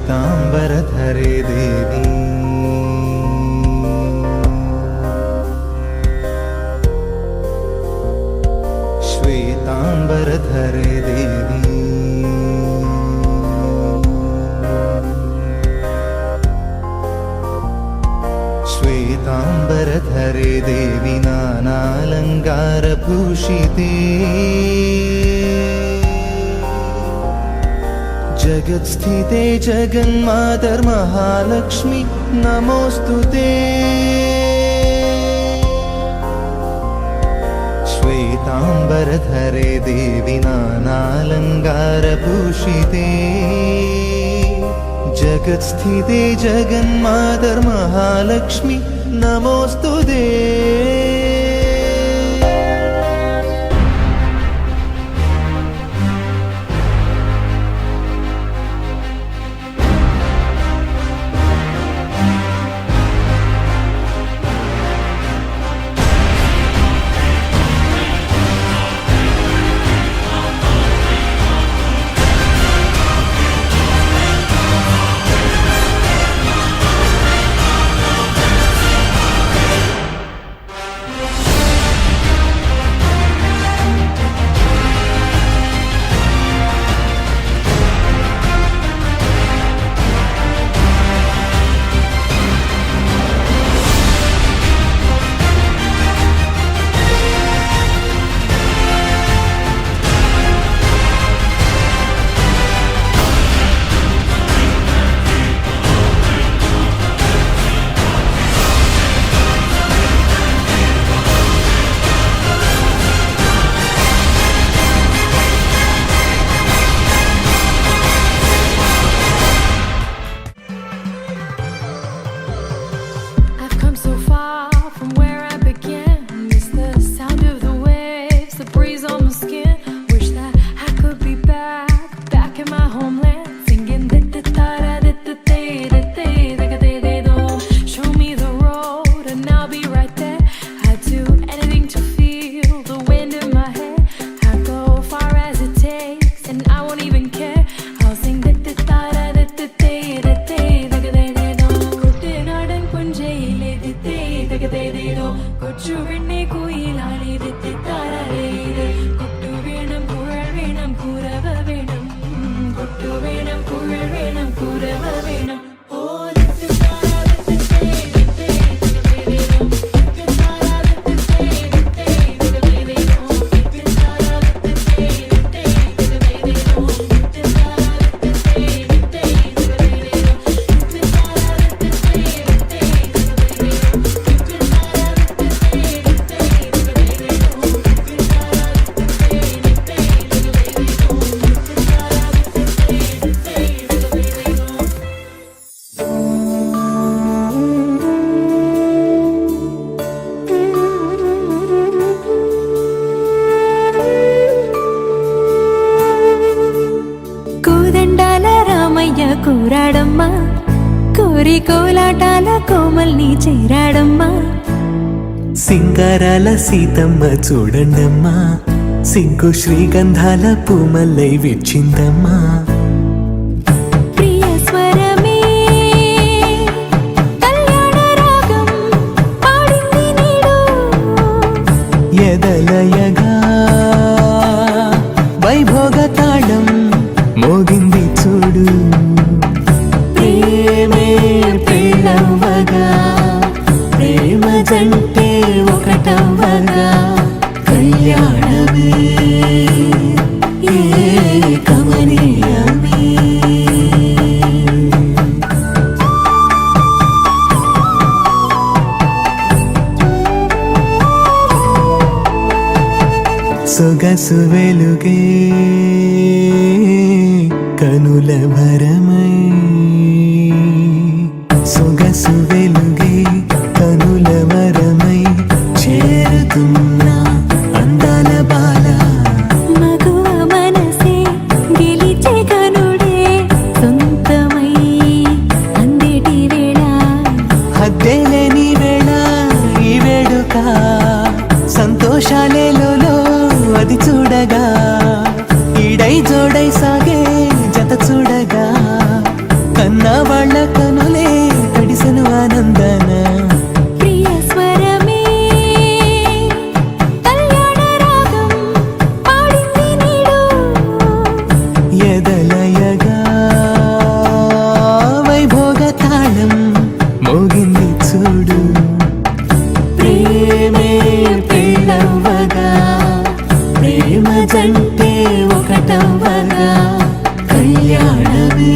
శ్వేతాంబరధరే దేవి శ్వేతాంబరధరే దేవి శ్వేతాంబరధరే దేవి నానాలంకారభూషితే जगत्स्थिते जगन्मातर्महालक्ष्मी नमोस्तुते श्वेतांबरधरे देवी नानालंकारभूषिते जगत्स्थिते जगन्मातर्महालक्ष्मी नमोस्तुते కూరాడమ్మా కోరి కోలాటాల కోమల్ని చేరాడమ్మా సింగారాల సీతమ్మ చూడండమ్మా సింగు శ్రీగంధాల పూమల్లై విచ్చిందమ్మా ఎదలయగా వైభోగ తాళం మోగింది చూడు ప్రేమే ప్రేమవగా ప్రేమ జంటే ఒకటవగా కళ్యాణమే కమనీయమే సొగసు వెలుగే కనుల భరమై సొగసు వెలుగే కనుల వరమై చేరుతున్నా అందాల బాల మగువ మనసే గెలిచే కనుడే సొంతమై అందేటి వేళ హద్దేలేని వేళ ఈ వేడుక సంతోషాలేలో అది చూడగా ఈడై జోడై సాగే జత చూడగా కన్న ప్రేమ జంటే ఒకటవ్వగా కళ్యాణమే